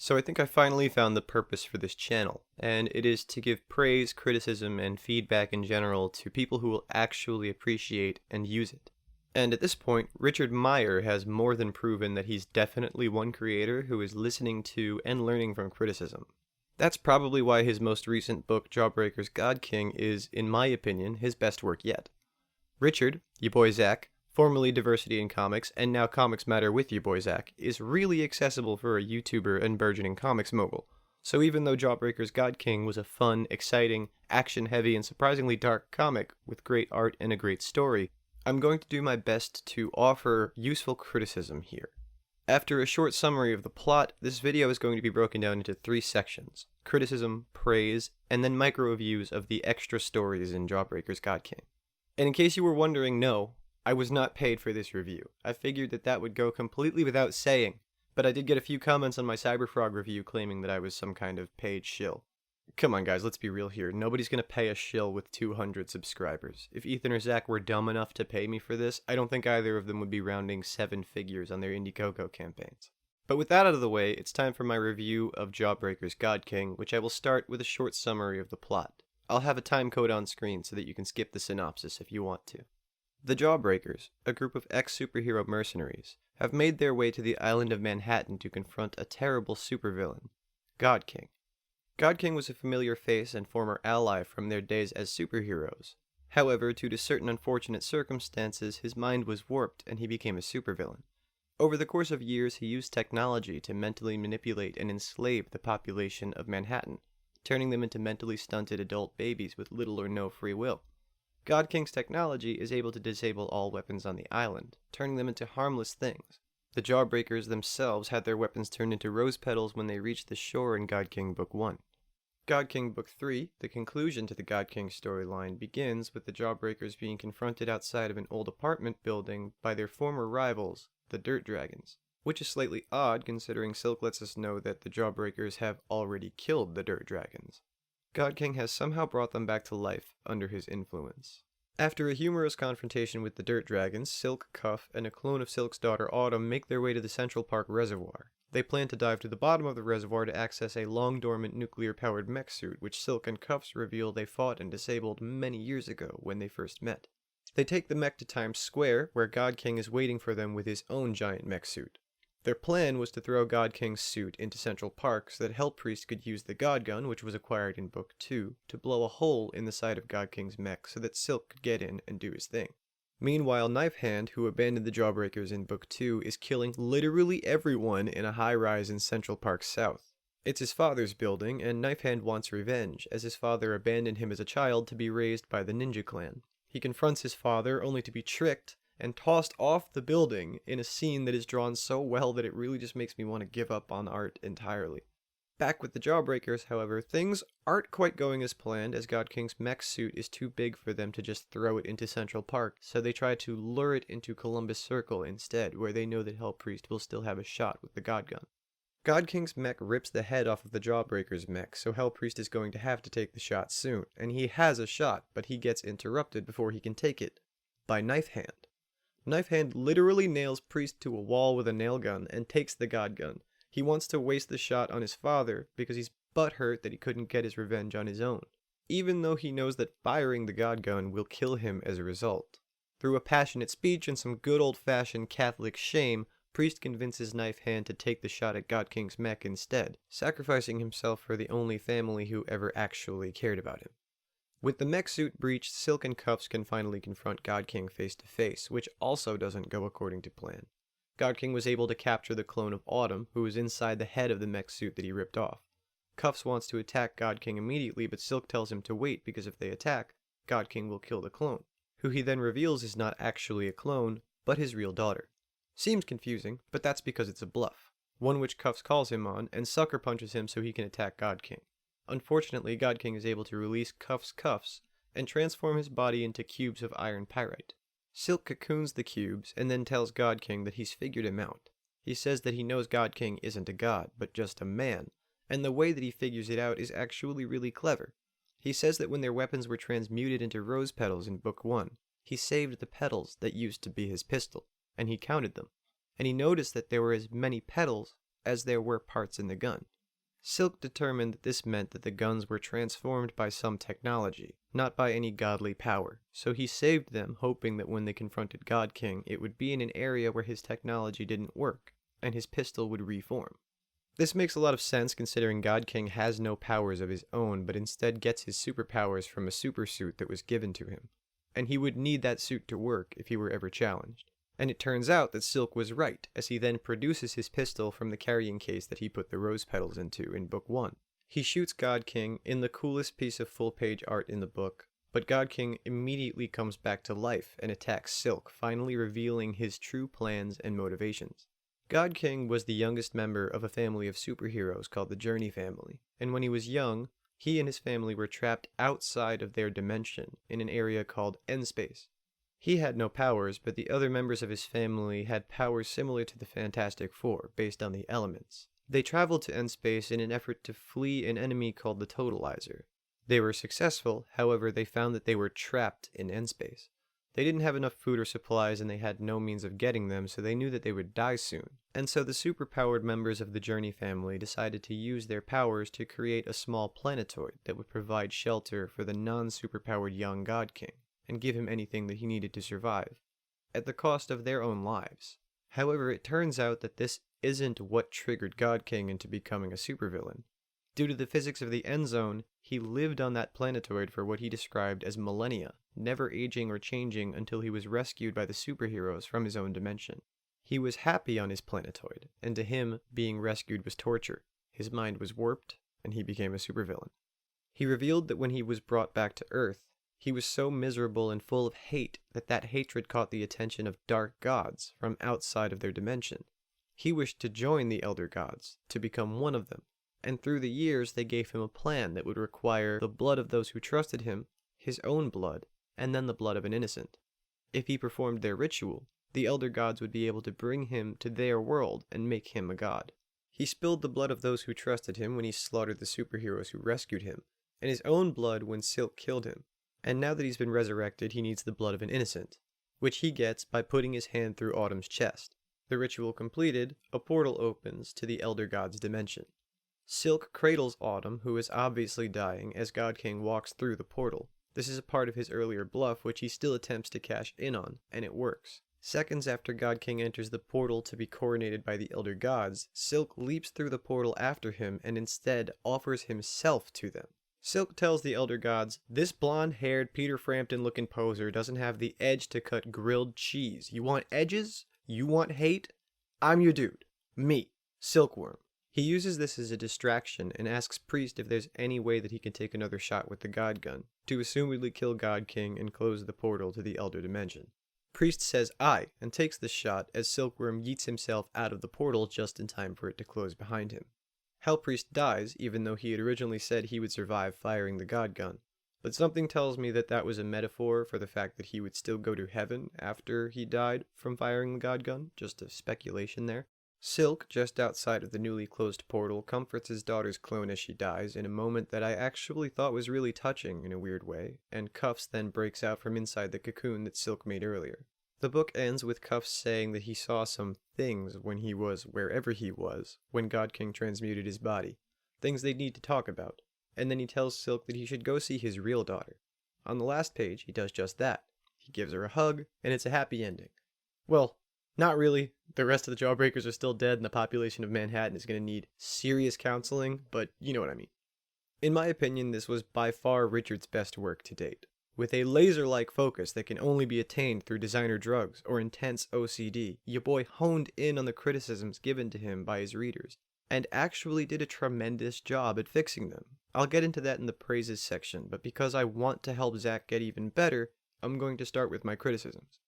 So I think I finally found the purpose for this channel, and it is to give praise, criticism, and feedback in general to people who will actually appreciate and use it. And at this point, Richard Meyer has more than proven that he's definitely one creator who is listening to and learning from criticism. That's probably why his most recent book, Jawbreakers, GØD-K1NG, is, in my opinion, his best work yet. Richard, your boy Zach, formerly Diversity in Comics, and now Comics Matter with your boy Zach, is really accessible for a YouTuber and burgeoning comics mogul. So even though Jawbreakers GØD-K1NG was a fun, exciting, action-heavy, and surprisingly dark comic with great art and a great story, I'm going to do my best to offer useful criticism here. After a short summary of the plot, this video is going to be broken down into 3 sections: criticism, praise, and then micro-reviews of the extra stories in Jawbreakers GØD-K1NG. And in case you were wondering, no, I was not paid for this review. I figured that would go completely without saying, but I did get a few comments on my Cyberfrog review claiming that I was some kind of paid shill. Come on guys, let's be real here. Nobody's gonna pay a shill with 200 subscribers. If Ethan or Zach were dumb enough to pay me for this, I don't think either of them would be rounding 7 figures on their Indiegogo campaigns. But with that out of the way, it's time for my review of Jawbreakers GØD-K1NG, which I will start with a short summary of the plot. I'll have a time code on screen so that you can skip the synopsis if you want to. The Jawbreakers, a group of ex-superhero mercenaries, have made their way to the island of Manhattan to confront a terrible supervillain, GØD-K1NG. GØD-K1NG was a familiar face and former ally from their days as superheroes. However, due to certain unfortunate circumstances, his mind was warped and he became a supervillain. Over the course of years, he used technology to mentally manipulate and enslave the population of Manhattan, turning them into mentally stunted adult babies with little or no free will. GØD-K1NG's technology is able to disable all weapons on the island, turning them into harmless things. The Jawbreakers themselves had their weapons turned into rose petals when they reached the shore in GØD-K1NG Book 1. GØD-K1NG Book 3, the conclusion to the GØD-K1NG storyline, begins with the Jawbreakers being confronted outside of an old apartment building by their former rivals, the Dirt Dragons, which is slightly odd considering Silk lets us know that the Jawbreakers have already killed the Dirt Dragons. GØD-K1NG has somehow brought them back to life under his influence. After a humorous confrontation with the Dirt Dragons, Silk, Cuff, and a clone of Silk's daughter Autumn make their way to the Central Park Reservoir. They plan to dive to the bottom of the reservoir to access a long-dormant nuclear-powered mech suit, which Silk and Cuffs reveal they fought and disabled many years ago when they first met. They take the mech to Times Square, where GØD-K1NG is waiting for them with his own giant mech suit. Their plan was to throw GØD-K1NG's suit into Central Park so that Hell Priest could use the God Gun, which was acquired in Book 2, to blow a hole in the side of GØD-K1NG's mech so that Silk could get in and do his thing. Meanwhile, Knife Hand, who abandoned the Jawbreakers in Book 2, is killing literally everyone in a high-rise in Central Park South. It's his father's building, and Knife Hand wants revenge, as his father abandoned him as a child to be raised by the Ninja Clan. He confronts his father only to be tricked and tossed off the building in a scene that is drawn so well that it really just makes me want to give up on art entirely. Back with the Jawbreakers, however, things aren't quite going as planned, as GØD-K1NG's mech suit is too big for them to just throw it into Central Park, so they try to lure it into Columbus Circle instead, where they know that Hell Priest will still have a shot with the God Gun. GØD-K1NG's mech rips the head off of the Jawbreakers' mech, so Hell Priest is going to have to take the shot soon, and he has a shot, but he gets interrupted before he can take it by Knife Hand. Knife Hand literally nails Priest to a wall with a nail gun and takes the God Gun. He wants to waste the shot on his father because he's butthurt that he couldn't get his revenge on his own, even though he knows that firing the God Gun will kill him as a result. Through a passionate speech and some good old-fashioned Catholic shame, Priest convinces Knife Hand to take the shot at GØD-K1NG's mech instead, sacrificing himself for the only family who ever actually cared about him. With the mech suit breached, Silk and Cuffs can finally confront GØD-K1NG face to face, which also doesn't go according to plan. GØD-K1NG was able to capture the clone of Autumn, who was inside the head of the mech suit that he ripped off. Cuffs wants to attack GØD-K1NG immediately, but Silk tells him to wait because if they attack, GØD-K1NG will kill the clone, who he then reveals is not actually a clone, but his real daughter. Seems confusing, but that's because it's a bluff, one which Cuffs calls him on, and sucker punches him so he can attack GØD-K1NG. Unfortunately, GØD-K1NG is able to release Cuffs' and transform his body into cubes of iron pyrite. Silk cocoons the cubes and then tells GØD-K1NG that he's figured him out. He says that he knows GØD-K1NG isn't a god, but just a man, and the way that he figures it out is actually really clever. He says that when their weapons were transmuted into rose petals in Book 1, he saved the petals that used to be his pistol, and he counted them. And he noticed that there were as many petals as there were parts in the gun. Silk determined that this meant that the guns were transformed by some technology, not by any godly power, so he saved them, hoping that when they confronted God King, it would be in an area where his technology didn't work, and his pistol would reform. This makes a lot of sense considering God King has no powers of his own, but instead gets his superpowers from a supersuit that was given to him, and he would need that suit to work if he were ever challenged. And it turns out that Silk was right, as he then produces his pistol from the carrying case that he put the rose petals into in Book 1. He shoots God King in the coolest piece of full-page art in the book, but God King immediately comes back to life and attacks Silk, finally revealing his true plans and motivations. God King was the youngest member of a family of superheroes called the Journey family, and when he was young, he and his family were trapped outside of their dimension in an area called N-Space. He had no powers, but the other members of his family had powers similar to the Fantastic Four, based on the elements. They traveled to N-Space in an effort to flee an enemy called the Totalizer. They were successful, however they found that they were trapped in N-Space. They didn't have enough food or supplies and they had no means of getting them, so they knew that they would die soon. And so the superpowered members of the Journey family decided to use their powers to create a small planetoid that would provide shelter for the non-superpowered young God King, and give him anything that he needed to survive, at the cost of their own lives. However, it turns out that this isn't what triggered God King into becoming a supervillain. Due to the physics of the End Zone, he lived on that planetoid for what he described as millennia, never aging or changing until he was rescued by the superheroes from his own dimension. He was happy on his planetoid, and to him, being rescued was torture. His mind was warped, and he became a supervillain. He revealed that when he was brought back to Earth, he was so miserable and full of hate that that hatred caught the attention of dark gods from outside of their dimension. He wished to join the Elder Gods, to become one of them, and through the years they gave him a plan that would require the blood of those who trusted him, his own blood, and then the blood of an innocent. If he performed their ritual, the Elder Gods would be able to bring him to their world and make him a god. He spilled the blood of those who trusted him when he slaughtered the superheroes who rescued him, and his own blood when Silk killed him. And now that he's been resurrected, he needs the blood of an innocent, which he gets by putting his hand through Autumn's chest. The ritual completed, a portal opens to the Elder God's dimension. Silk cradles Autumn, who is obviously dying, as God King walks through the portal. This is a part of his earlier bluff, which he still attempts to cash in on, and it works. Seconds after God King enters the portal to be coronated by the Elder Gods, Silk leaps through the portal after him and instead offers himself to them. Silk tells the Elder Gods, "This blonde-haired Peter Frampton-looking poser doesn't have the edge to cut grilled cheese. You want edges? You want hate? I'm your dude. Me, Silkworm." He uses this as a distraction and asks Priest if there's any way that he can take another shot with the God Gun, to assumedly kill God King and close the portal to the Elder Dimension. Priest says aye, and takes the shot as Silkworm yeets himself out of the portal just in time for it to close behind him. Hellpriest dies, even though he had originally said he would survive firing the God Gun, but something tells me that that was a metaphor for the fact that he would still go to heaven after he died from firing the God Gun, just a speculation there. Silk, just outside of the newly closed portal, comforts his daughter's clone as she dies in a moment that I actually thought was really touching in a weird way, and Cuffs then breaks out from inside the cocoon that Silk made earlier. The book ends with Cuffs saying that he saw some things when he was wherever he was, when God King transmuted his body. Things they'd need to talk about. And then he tells Silk that he should go see his real daughter. On the last page, he does just that. He gives her a hug, and it's a happy ending. Well, not really. The rest of the Jawbreakers are still dead, and the population of Manhattan is going to need serious counseling, but you know what I mean. In my opinion, this was by far Richard's best work to date. With a laser-like focus that can only be attained through designer drugs or intense OCD, your boy honed in on the criticisms given to him by his readers, and actually did a tremendous job at fixing them. I'll get into that in the praises section, but because I want to help Zach get even better, I'm going to start with my criticisms.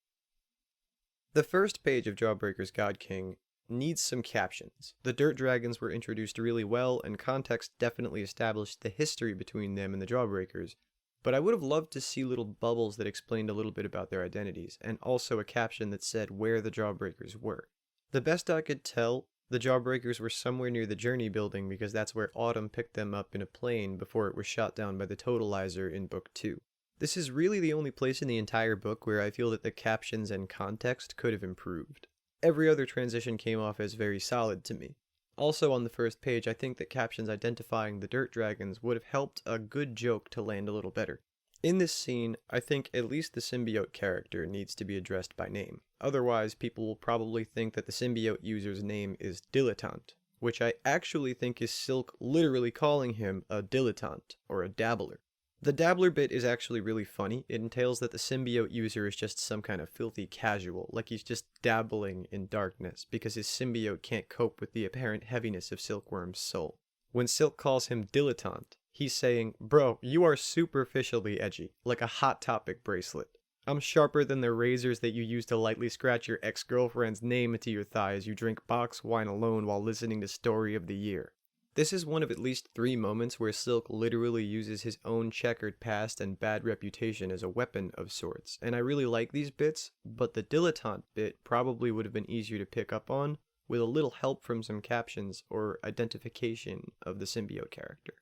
The first page of Jawbreakers God King needs some captions. The Dirt Dragons were introduced really well, and context definitely established the history between them and the Jawbreakers, but I would have loved to see little bubbles that explained a little bit about their identities, and also a caption that said where the Jawbreakers were. The best I could tell, the Jawbreakers were somewhere near the Journey building because that's where Autumn picked them up in a plane before it was shot down by the Totalizer in Book 2. This is really the only place in the entire book where I feel that the captions and context could have improved. Every other transition came off as very solid to me. Also on the first page, I think that captions identifying the dirt dragons would have helped a good joke to land a little better. In this scene, I think at least the symbiote character needs to be addressed by name. Otherwise, people will probably think that the symbiote user's name is Dilettante, which I actually think is Silk literally calling him a dilettante, or a dabbler. The dabbler bit is actually really funny. It entails that the symbiote user is just some kind of filthy casual, like he's just dabbling in darkness, because his symbiote can't cope with the apparent heaviness of Silkworm's soul. When Silk calls him dilettante, he's saying, bro, you are superficially edgy, like a Hot Topic bracelet. I'm sharper than the razors that you use to lightly scratch your ex-girlfriend's name into your thigh as you drink box wine alone while listening to Story of the Year. This is one of at least 3 moments where Silk literally uses his own checkered past and bad reputation as a weapon of sorts, and I really like these bits, but the dilettante bit probably would have been easier to pick up on with a little help from some captions or identification of the symbiote character.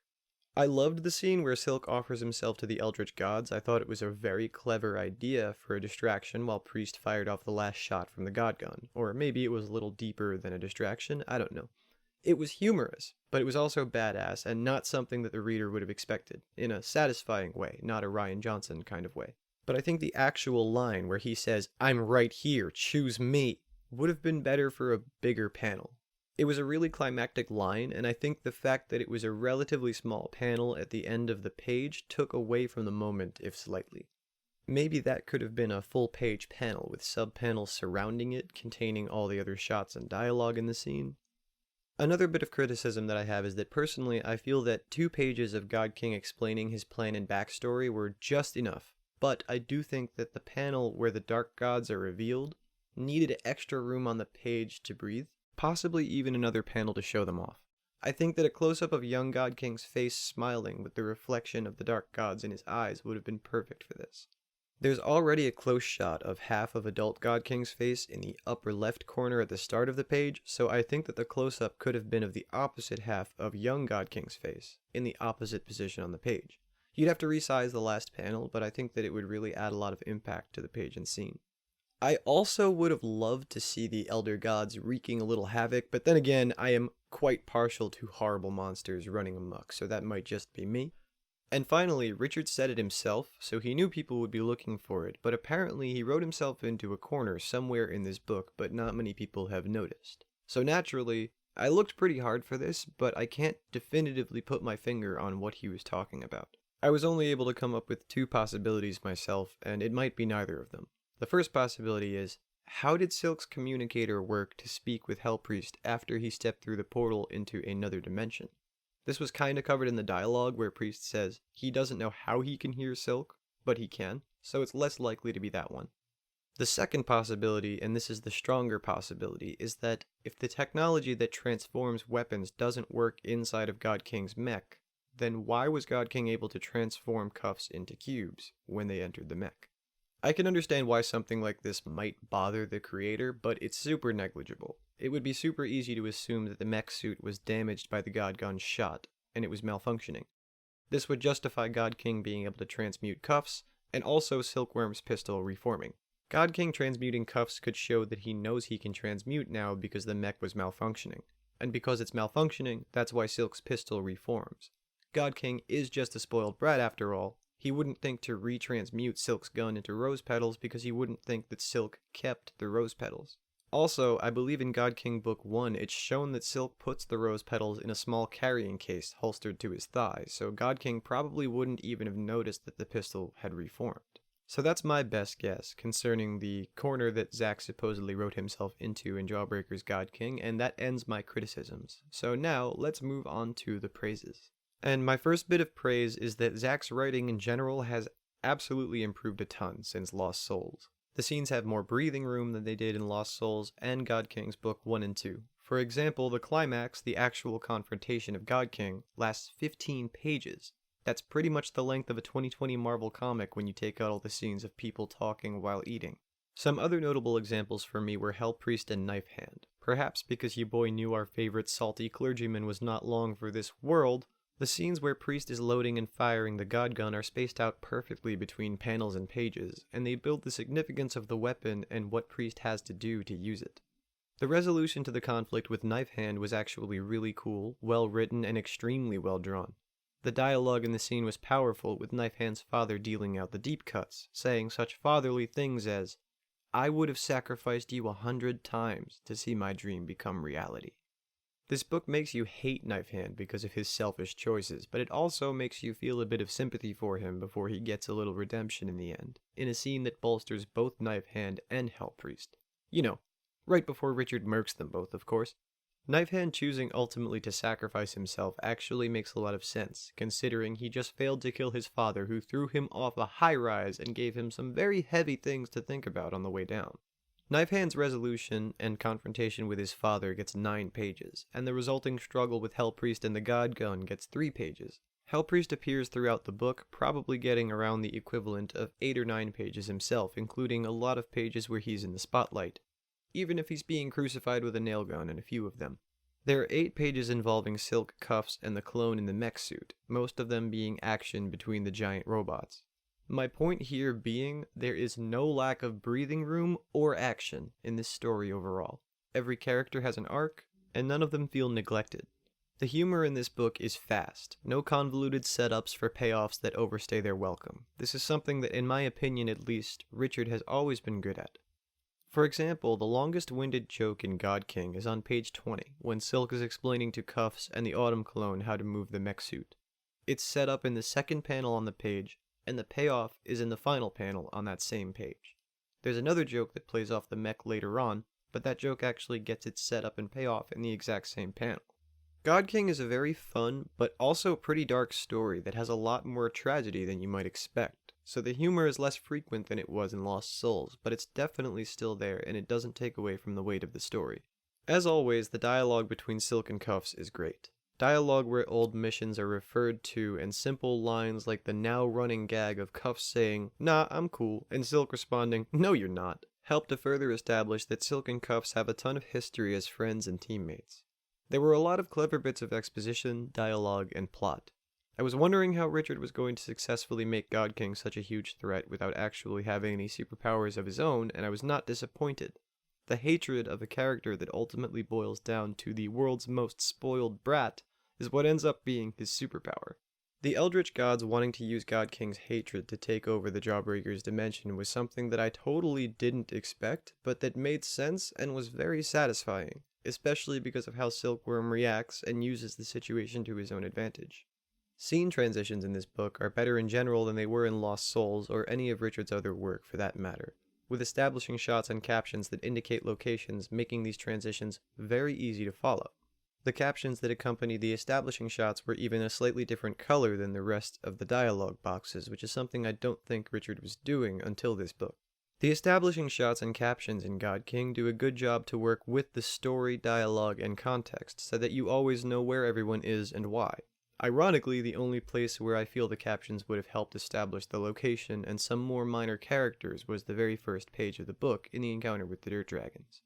I loved the scene where Silk offers himself to the Eldritch Gods. I thought it was a very clever idea for a distraction while Priest fired off the last shot from the God Gun, or maybe it was a little deeper than a distraction, I don't know. It was humorous, but it was also badass and not something that the reader would have expected, in a satisfying way, not a Rian Johnson kind of way. But I think the actual line where he says, "I'm right here, choose me," would have been better for a bigger panel. It was a really climactic line, and I think the fact that it was a relatively small panel at the end of the page took away from the moment, if slightly. Maybe that could have been a full-page panel with sub-panels surrounding it, containing all the other shots and dialogue in the scene. Another bit of criticism that I have is that personally I feel that 2 pages of God King explaining his plan and backstory were just enough, but I do think that the panel where the dark gods are revealed needed extra room on the page to breathe, possibly even another panel to show them off. I think that a close-up of young God King's face smiling with the reflection of the dark gods in his eyes would have been perfect for this. There's already a close shot of half of adult God King's face in the upper left corner at the start of the page, so I think that the close-up could have been of the opposite half of young God King's face, in the opposite position on the page. You'd have to resize the last panel, but I think that it would really add a lot of impact to the page and scene. I also would have loved to see the Elder Gods wreaking a little havoc, but then again, I am quite partial to horrible monsters running amok, so that might just be me. And finally, Richard said it himself, so he knew people would be looking for it, but apparently he wrote himself into a corner somewhere in this book, but not many people have noticed. So naturally, I looked pretty hard for this, but I can't definitively put my finger on what he was talking about. I was only able to come up with 2 possibilities myself, and it might be neither of them. The first possibility is, how did Silk's communicator work to speak with Hellpriest after he stepped through the portal into another dimension? This was kinda covered in the dialogue where Priest says he doesn't know how he can hear Silk, but he can, so it's less likely to be that one. The second possibility, and this is the stronger possibility, is that if the technology that transforms weapons doesn't work inside of God King's mech, then why was God King able to transform Cuffs into cubes when they entered the mech? I can understand why something like this might bother the creator, but it's super negligible. It would be super easy to assume that the mech suit was damaged by the God Gun's shot, and it was malfunctioning. This would justify God King being able to transmute Cuffs, and also Silkworm's pistol reforming. God King transmuting Cuffs could show that he knows he can transmute now because the mech was malfunctioning. And because it's malfunctioning, that's why Silk's pistol reforms. God King is just a spoiled brat after all. He wouldn't think to retransmute Silk's gun into rose petals because he wouldn't think that Silk kept the rose petals. Also, I believe in God King Book 1, it's shown that Silk puts the rose petals in a small carrying case holstered to his thigh, so God King probably wouldn't even have noticed that the pistol had reformed. So that's my best guess concerning the corner that Zack supposedly wrote himself into in Jawbreakers God King, and that ends my criticisms. So now, let's move on to the praises. And my first bit of praise is that Zack's writing in general has absolutely improved a ton since Lost Souls. The scenes have more breathing room than they did in Lost Souls and God King's Book 1 and 2. For example, the climax, the actual confrontation of God King, lasts 15 pages. That's pretty much the length of a 2020 Marvel comic when you take out all the scenes of people talking while eating. Some other notable examples for me were Hellpriest and Knife Hand. Perhaps because you boy knew our favorite salty clergyman was not long for this world, the scenes where Priest is loading and firing the God Gun are spaced out perfectly between panels and pages, and they build the significance of the weapon and what Priest has to do to use it. The resolution to the conflict with Knife Hand was actually really cool, well written, and extremely well drawn. The dialogue in the scene was powerful, with Knife Hand's father dealing out the deep cuts, saying such fatherly things as, "I would have sacrificed you 100 times to see my dream become reality." This book makes you hate Knife Hand because of his selfish choices, but it also makes you feel a bit of sympathy for him before he gets a little redemption in the end, in a scene that bolsters both Knife Hand and Hell Priest. You know, right before Richard murks them both, of course. Knife Hand choosing ultimately to sacrifice himself actually makes a lot of sense, considering he just failed to kill his father who threw him off a high-rise and gave him some very heavy things to think about on the way down. Knife Hand's resolution and confrontation with his father gets 9 pages, and the resulting struggle with Hell Priest and the God Gun gets 3 pages. Hell Priest appears throughout the book, probably getting around the equivalent of 8 or 9 pages himself, including a lot of pages where he's in the spotlight, even if he's being crucified with a nail gun in a few of them. There are 8 pages involving Silk, Cuffs, and the clone in the mech suit, most of them being action between the giant robots. My point here being, there is no lack of breathing room or action in this story overall. Every character has an arc, and none of them feel neglected. The humor in this book is fast, no convoluted setups for payoffs that overstay their welcome. This is something that, in my opinion at least, Richard has always been good at. For example, the longest-winded joke in God King is on page 20, when Silk is explaining to Cuffs and the Autumn clone how to move the mech suit. It's set up in the second panel on the page, and the payoff is in the final panel on that same page. There's another joke that plays off the mech later on, but that joke actually gets its setup and payoff in the exact same panel. God King is a very fun, but also pretty dark story that has a lot more tragedy than you might expect, so the humor is less frequent than it was in Lost Souls, but it's definitely still there and it doesn't take away from the weight of the story. As always, the dialogue between Silk and Cuffs is great. Dialogue where old missions are referred to, and simple lines like the now running gag of Cuffs saying, "Nah, I'm cool," and Silk responding, "No, you're not," help to further establish that Silk and Cuffs have a ton of history as friends and teammates. There were a lot of clever bits of exposition, dialogue, and plot. I was wondering how Richard was going to successfully make God King such a huge threat without actually having any superpowers of his own, and I was not disappointed. The hatred of a character that ultimately boils down to the world's most spoiled brat is what ends up being his superpower. The Eldritch Gods wanting to use God King's hatred to take over the Jawbreakers dimension was something that I totally didn't expect, but that made sense and was very satisfying, especially because of how Silkworm reacts and uses the situation to his own advantage. Scene transitions in this book are better in general than they were in Lost Souls or any of Richard's other work for that matter, with establishing shots and captions that indicate locations, making these transitions very easy to follow. The captions that accompany the establishing shots were even a slightly different color than the rest of the dialogue boxes, which is something I don't think Richard was doing until this book. The establishing shots and captions in God King do a good job to work with the story, dialogue, and context, so that you always know where everyone is and why. Ironically, the only place where I feel the captions would have helped establish the location and some more minor characters was the very first page of the book in the encounter with the Dirt Dragons.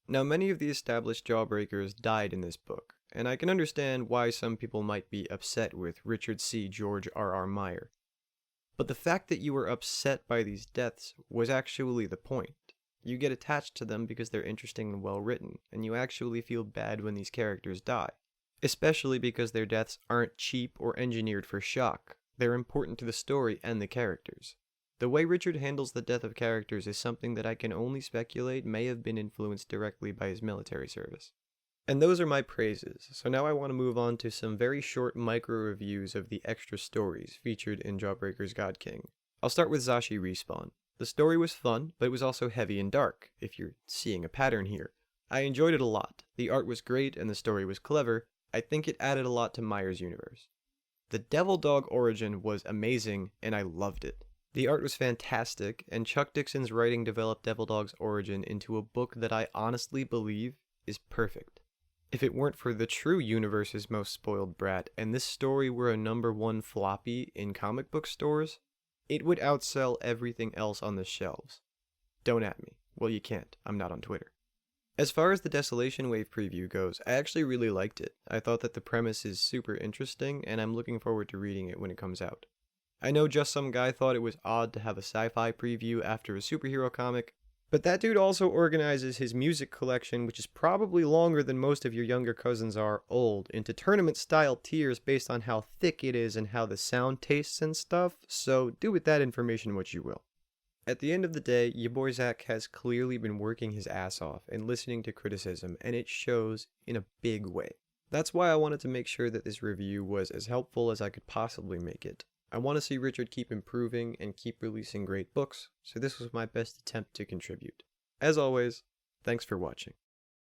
Now, many of the established Jawbreakers died in this book, and I can understand why some people might be upset with Richard C. George R.R. Meyer. But the fact that you were upset by these deaths was actually the point. You get attached to them because they're interesting and well written, and you actually feel bad when these characters die. Especially because their deaths aren't cheap or engineered for shock. They're important to the story and the characters. The way Richard handles the death of characters is something that I can only speculate may have been influenced directly by his military service. And those are my praises, so now I want to move on to some very short micro-reviews of the extra stories featured in Jawbreakers God King. I'll start with Zashi Respawn. The story was fun, but it was also heavy and dark, if you're seeing a pattern here. I enjoyed it a lot. The art was great and the story was clever. I think it added a lot to Meyer's universe. The Devil Dog origin was amazing, and I loved it. The art was fantastic, and Chuck Dixon's writing developed Devil Dog's origin into a book that I honestly believe is perfect. If it weren't for the true universe's most spoiled brat, and this story were a #1 floppy in comic book stores, it would outsell everything else on the shelves. Don't at me. Well, you can't. I'm not on Twitter. As far as the Desolation Wave preview goes, I actually really liked it. I thought that the premise is super interesting, and I'm looking forward to reading it when it comes out. I know Just Some Guy thought it was odd to have a sci-fi preview after a superhero comic, But that dude also organizes his music collection, which is probably longer than most of your younger cousins are old, into tournament-style tiers based on how thick it is and how the sound tastes and stuff, so do with that information what you will. At the end of the day, your boy Zach has clearly been working his ass off and listening to criticism, and it shows in a big way. That's why I wanted to make sure that this review was as helpful as I could possibly make it. I want to see Richard keep improving and keep releasing great books, so this was my best attempt to contribute. As always, thanks for watching.